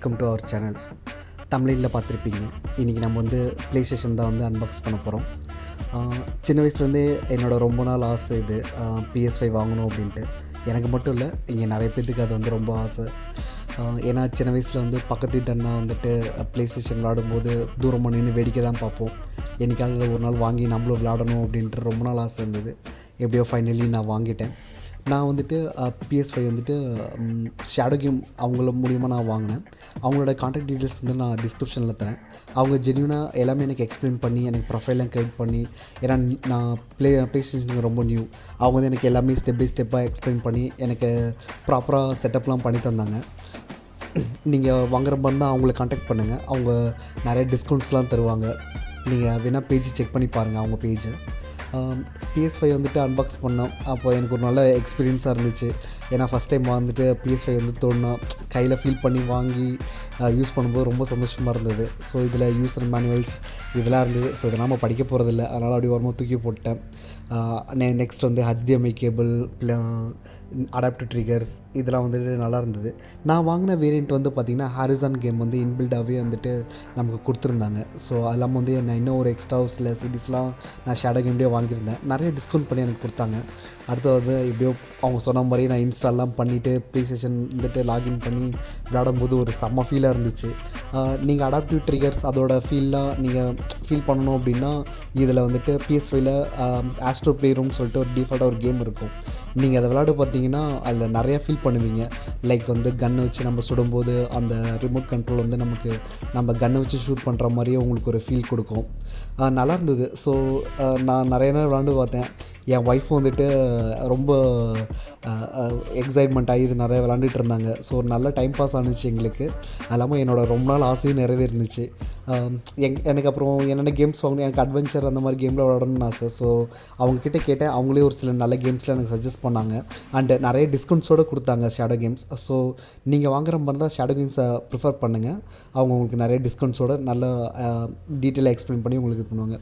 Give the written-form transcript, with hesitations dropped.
Welcome to our channel. தமிழில் பார்த்துருப்பீங்க. இன்றைக்கி நம்ம வந்து ப்ளே ஸ்டேஷன் தான் வந்து அன்பாக்ஸ் பண்ண போகிறோம். சின்ன வயசுலேருந்தே என்னோடய ரொம்ப நாள் ஆசை இது, PS5 வாங்கணும் அப்படின்ட்டு. எனக்கு மட்டும் இல்லை, இங்கே நிறைய பேர்த்துக்கு அது வந்து ரொம்ப ஆசை. ஏன்னா சின்ன வயசில் வந்து பக்கத்து வீட்டு அண்ணா வந்துட்டு ப்ளே ஸ்டேஷன் விளாடும்போது தூரமாக நின்று வேடிக்கை தான் பார்ப்போம். என்றைக்காவது ஒரு நாள் வாங்கி நம்மளும் விளாடணும் அப்படின்ட்டு ரொம்ப நாள் ஆசை இருந்தது. எப்படியோ ஃபைனலி நான் வாங்கிட்டேன். நான் வந்துட்டு PS5 வந்துட்டு ஷேடோ கேம் அவங்கள மூலிமா நான் வாங்கினேன். அவங்களோட கான்டாக்ட் டீட்டெயில்ஸ் வந்து நான் டிஸ்கிரிப்ஷனில் தரேன். அவங்க ஜென்யூனாக எல்லாமே எனக்கு எக்ஸ்பிளைன் பண்ணி, எனக்கு ப்ரொஃபைல்லாம் க்ரியேட் பண்ணி, ஏன்னா நான் ப்ளே ஸ்டேஷனுக்கு ரொம்ப நியூ. அவங்க வந்து எனக்கு எல்லாமே ஸ்டெப் பை ஸ்டெப்பாக எக்ஸ்பிளைன் பண்ணி எனக்கு ப்ராப்பராக செட்டப்லாம் பண்ணி தந்தாங்க. நீங்கள் வாங்குற மாதிரி தான் அவங்கள கான்டாக்ட் பண்ணுங்கள். அவங்க நிறைய டிஸ்கவுண்ட்ஸ்லாம் தருவாங்க. நீங்கள் வேணால் பேஜ் செக் பண்ணி பாருங்கள் அவங்க பேஜை. PS5 வந்துட்டு அன்பாக்ஸ் பண்ணோம். அப்போ எனக்கு ஒரு நல்ல எக்ஸ்பீரியன்ஸாக இருந்துச்சு. ஏன்னா ஃபஸ்ட் டைம் வந்துட்டு PS5 வந்து தோணும் கையில் ஃபீல் பண்ணி வாங்கி யூஸ் பண்ணும்போது ரொம்ப சந்தோஷமாக இருந்தது. ஸோ இதில் யூசர் மேனுவல்ஸ் இதெல்லாம் இருந்தது. ஸோ இதெல்லாம் நம்ம படிக்க போகிறதில்ல, அதனால் அப்படி வரும்போது தூக்கி போட்டேன். நெக்ஸ்ட் வந்து HDMI கேபிள், அடாப்டர் ட்ரிகர்ஸ் இதெல்லாம் வந்துட்டு நல்லா இருந்தது. நான் வாங்கின வேரியண்ட் வந்து பார்த்திங்கன்னா ஹாரிசான் கேம் வந்து இன்பில்டாகவே வந்துட்டு நமக்கு கொடுத்துருந்தாங்க. ஸோ அது இல்லாமல் வந்து நான் இன்னும் ஒரு எக்ஸ்ட்ரா சில சிடிஸ்லாம் நான் ஷேடோ கேம்லேயே வாங்கியிருந்தேன். நிறைய டிஸ்கவுண்ட் பண்ணி எனக்கு கொடுத்தாங்க. அடுத்தது எப்படியோ அவங்க சொன்ன மாதிரி நான் இன்ஸ்டால்லாம் பண்ணிவிட்டு ப்ளே ஸ்டேஷன் வந்துட்டு லாகின் பண்ணி விளையாடும்போது ஒரு செம்ம ஃபீலாக இருந்துச்சு. நீங்கள் அடாப்டிவ் ட்ரிகர்ஸ் அதோட ஃபீல்லாம் நீங்கள் ஃபீல் பண்ணணும் அப்படின்னா இதில் வந்துட்டு PS5ல ஆஸ்ட்ரோ ப்ளே ரூம்னு சொல்லிட்டு ஒரு டிஃபால்ட்டாக ஒரு கேம் இருக்கும். நீங்கள் அதை விளையாட பார்த்தீங்கன்னா அதில் நிறையா ஃபீல் பண்ணுவீங்க. லைக் வந்து கன்னை வச்சு நம்ம சுடும்போது அந்த ரிமோட் கண்ட்ரோல் வந்து நம்ம கன்னை வச்சு ஷூட் பண்ணுற மாதிரியே உங்களுக்கு ஒரு ஃபீல் கொடுக்கும். நல்லா இருந்தது. ஸோ நான் நிறைய நேரம் விளாண்டு பார்த்தேன். என் ஒய்ஃப் வந்துட்டு ரொம்ப எக்ஸைட்மெண்ட் ஆகி இது நிறைய விளாண்டுட்டு இருந்தாங்க. ஸோ ஒரு நல்ல டைம் பாஸ் ஆணுச்சு எங்களுக்கு. அது இல்லாமல் என்னோடய ரொம்ப நாள் ஆசையும் நிறைவேறுனுச்சு. எனக்கு அப்புறம் என்னென்ன கேம்ஸ் வாங்கணும், எனக்கு அட்வென்ச்சர் அந்த மாதிரி கேமில் விளாடணும்னு ஆசை. ஸோ அவங்கக்கிட்ட கேட்டேன். அவங்களே ஒரு சில நல்ல கேம்ஸ்லாம் எனக்கு சஜஸ்ட் பண்ணாங்க. அண்டு நிறைய டிஸ்கவுண்ட்ஸோடு கொடுத்தாங்க ஷேடோ கேம்ஸ். ஸோ நீங்கள் வாங்குற மாதிரி தான் ஷேடோ கேம்ஸை ப்ரிஃபர் பண்ணுங்கள். அவங்க உங்களுக்கு நிறைய டிஸ்கவுண்ட்ஸோடு நல்ல டீட்டெயிலாக எக்ஸ்பிளைன் பண்ணி உங்களுக்கு இது பண்ணுவாங்க.